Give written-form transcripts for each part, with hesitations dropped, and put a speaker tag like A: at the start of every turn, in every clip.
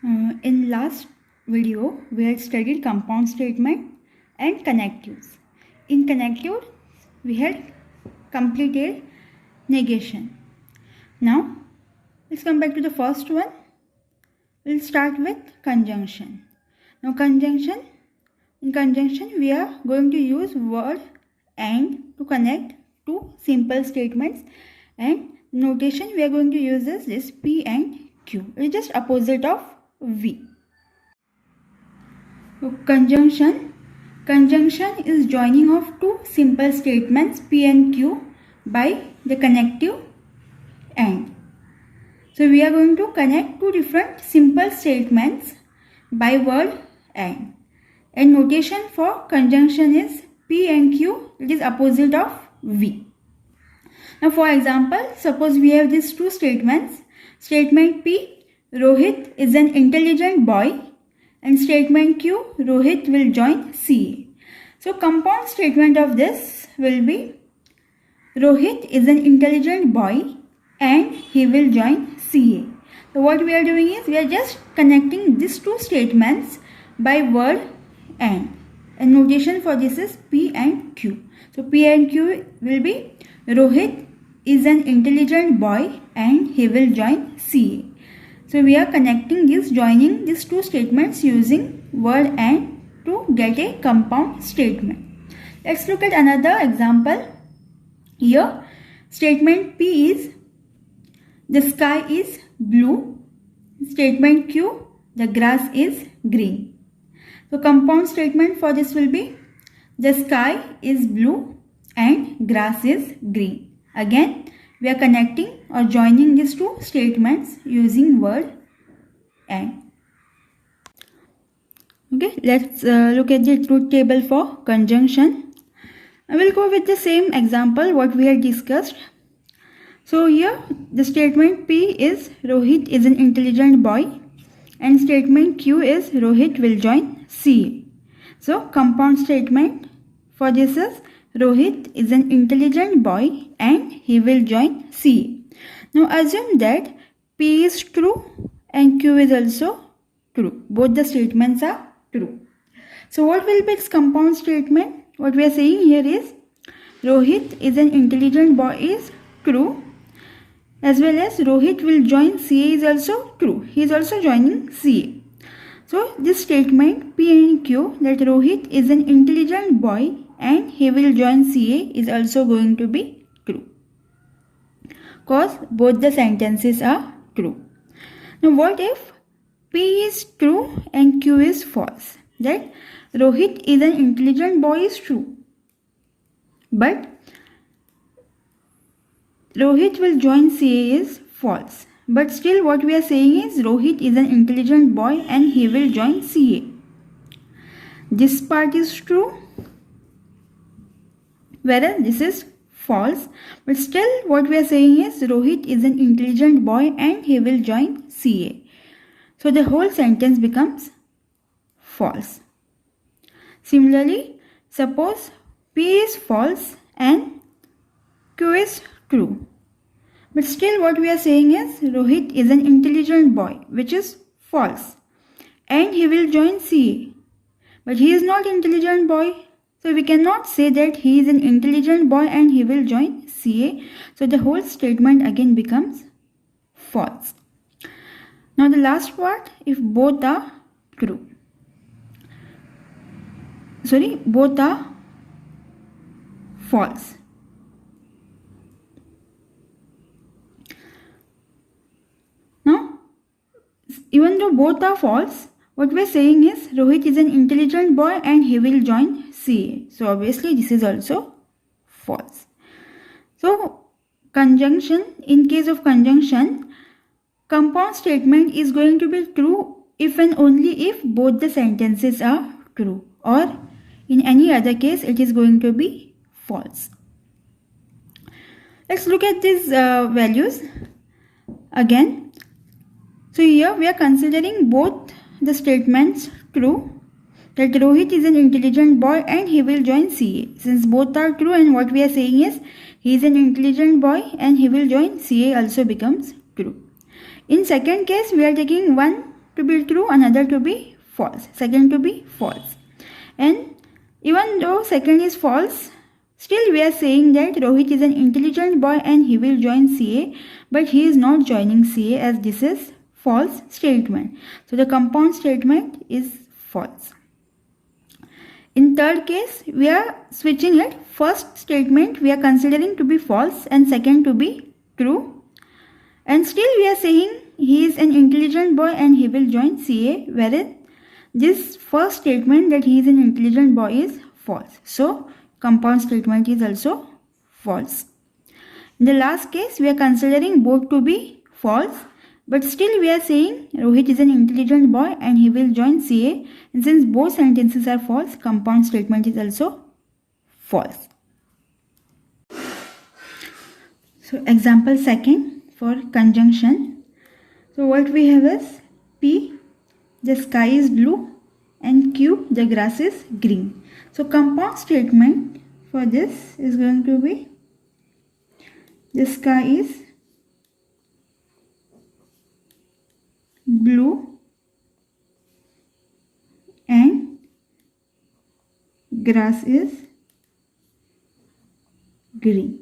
A: In last video, we had studied compound statement and connectives. In connectives, we had completed negation. Now, let's come back to the first one. We'll start with conjunction. Now, in conjunction, we are going to use word and to connect two simple statements, and notation we are going to use is this P and Q. It is just opposite of V. So conjunction is joining of two simple statements P and Q by the connective AND. So we are going to connect two different simple statements by word AND. And notation for conjunction is P and Q. It is opposite of V. Now for example, suppose we have these two statements. Statement P, Rohit is an intelligent boy, and statement Q, Rohit will join CA. So compound statement of this will be Rohit is an intelligent boy and he will join CA. So what we are doing is we are just connecting these two statements by word and notation for this is P and Q. So P and Q will be Rohit is an intelligent boy and he will join CA. So we are connecting this, joining these two statements using word and to get a compound statement. Let's look at another example. Here statement P is the sky is blue. Statement Q, the grass is green. So compound statement for this will be the sky is blue and grass is green. Again, we are connecting or joining these two statements using word and. Okay, let's look at the truth table for conjunction. I will go with the same example what we had discussed. So here the statement P is Rohit is an intelligent boy and statement Q is Rohit will join CA. So compound statement for this is Rohit is an intelligent boy and he will join CA. Now assume that P is true and Q is also true. Both the statements are true. So what will be its compound statement? What we are saying here is Rohit is an intelligent boy is true, as well as Rohit will join CA is also true. He is also joining CA. So this statement P and Q that Rohit is an intelligent boy and he will join CA is also going to be true, because both the sentences are true. Now what if P is true and Q is false? That Rohit is an intelligent boy is true, but Rohit will join CA is false. But still what we are saying is Rohit is an intelligent boy and he will join CA. This part is true, whereas this is false. But still what we are saying is Rohit is an intelligent boy and he will join CA. So the whole sentence becomes false. Similarly, suppose P is false and Q is true. But still what we are saying is Rohit is an intelligent boy, which is false, and he will join CA. But he is not intelligent boy, so we cannot say that he is an intelligent boy and he will join CA. So the whole statement again becomes false. Now the last part, if both are true. Both are false. Now, even though both are false, what we are saying is Rohit is an intelligent boy and he will join CA. So obviously this is also false. So conjunction, in case of conjunction, compound statement is going to be true if and only if both the sentences are true, or in any other case it is going to be false. Let's look at these values again. So here we are considering both the statements true, that Rohit is an intelligent boy and he will join CA. Since both are true and what we are saying is he is an intelligent boy and he will join CA also becomes true. In second case we are taking one to be true, another to be false, second to be false. And even though second is false, still we are saying that Rohit is an intelligent boy and he will join CA, but he is not joining CA, as this is false statement. So the compound statement is false. In third case, we are switching it. First statement we are considering to be false and second to be true. And still we are saying he is an intelligent boy and he will join CA, whereas this first statement that he is an intelligent boy is false. So compound statement is also false. In the last case, we are considering both to be false, but still we are saying Rohit is an intelligent boy and he will join CA, and since both sentences are false, compound statement is also false. So example second for conjunction. So what we have is P, the sky is blue, and Q, the grass is green. So compound statement for this is going to be the sky is blue and grass is green.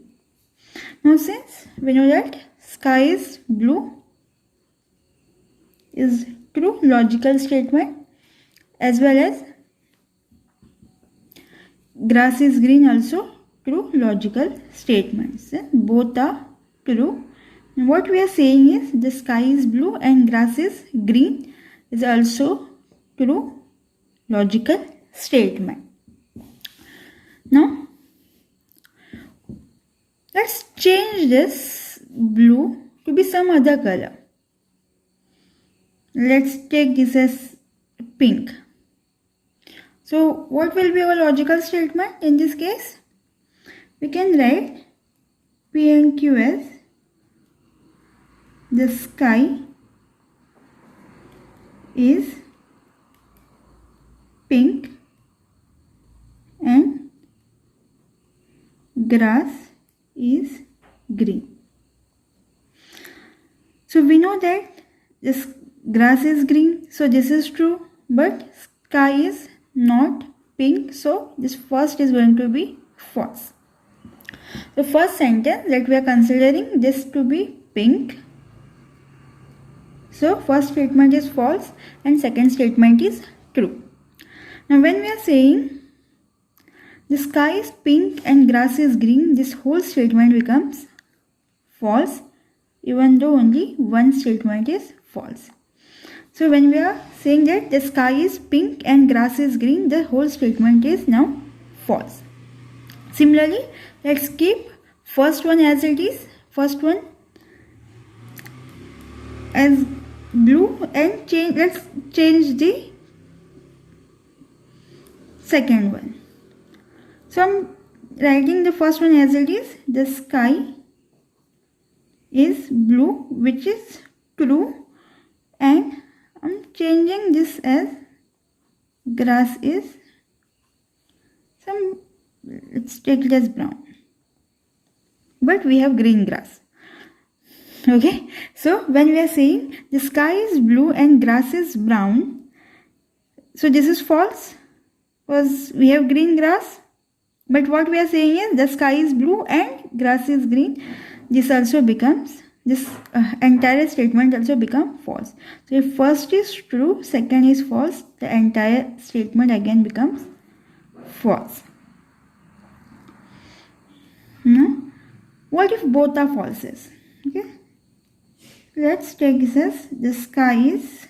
A: Now since we know that sky is blue is true logical statement, as well as grass is green also true logical statements. Both are true. And what we are saying is the sky is blue and grass is green is also true logical statement. Now let's change this blue to be some other color. Let's take this as pink. So what will be our logical statement in this case? We can write P and Q as the sky is pink and grass is green. So we know that this grass is green, so this is true, but sky is not pink, so this first is going to be false. The first sentence that we are considering this to be pink, so first statement is false and second statement is true. Now when we are saying the sky is pink and grass is green, this whole statement becomes false, even though only one statement is false. So when we are saying that the sky is pink and grass is green, the whole statement is now false. Similarly, let's keep first one as it is, first one as blue, and let's change the second one. So I'm writing the first one as it is, the sky is blue, which is true, and I'm changing this as grass is let's take it as brown, but we have green grass. Okay, so when we are saying the sky is blue and grass is brown, so this is false because we have green grass, but what we are saying is the sky is blue and grass is green. This also becomes, this entire statement also become false. So if first is true, second is false, the entire statement again becomes false. Now, what if both are falses? Okay, let's take this as the sky is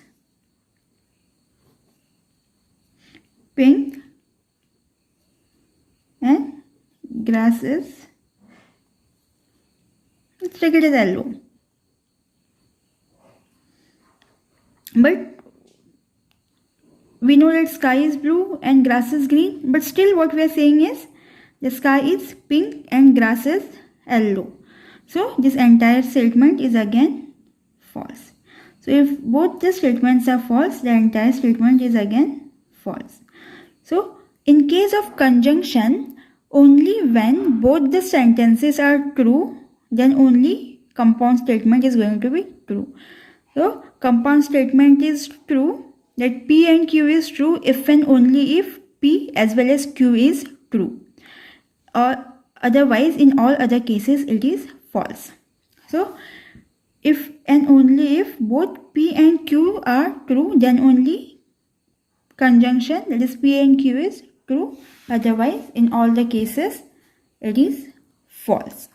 A: pink and grass is, let's take it as yellow. But we know that sky is blue and grass is green, but still what we are saying is the sky is pink and grass is yellow. So this entire statement is again false. So if both the statements are false, the entire statement is again false. So in case of conjunction, only when both the sentences are true, then only compound statement is going to be true. So compound statement is true, that P and Q is true if and only if P as well as Q is true, or otherwise in all other cases it is false. So if and only if both P and Q are true, then only conjunction, that is P and Q, is true. Otherwise in all the cases it is false.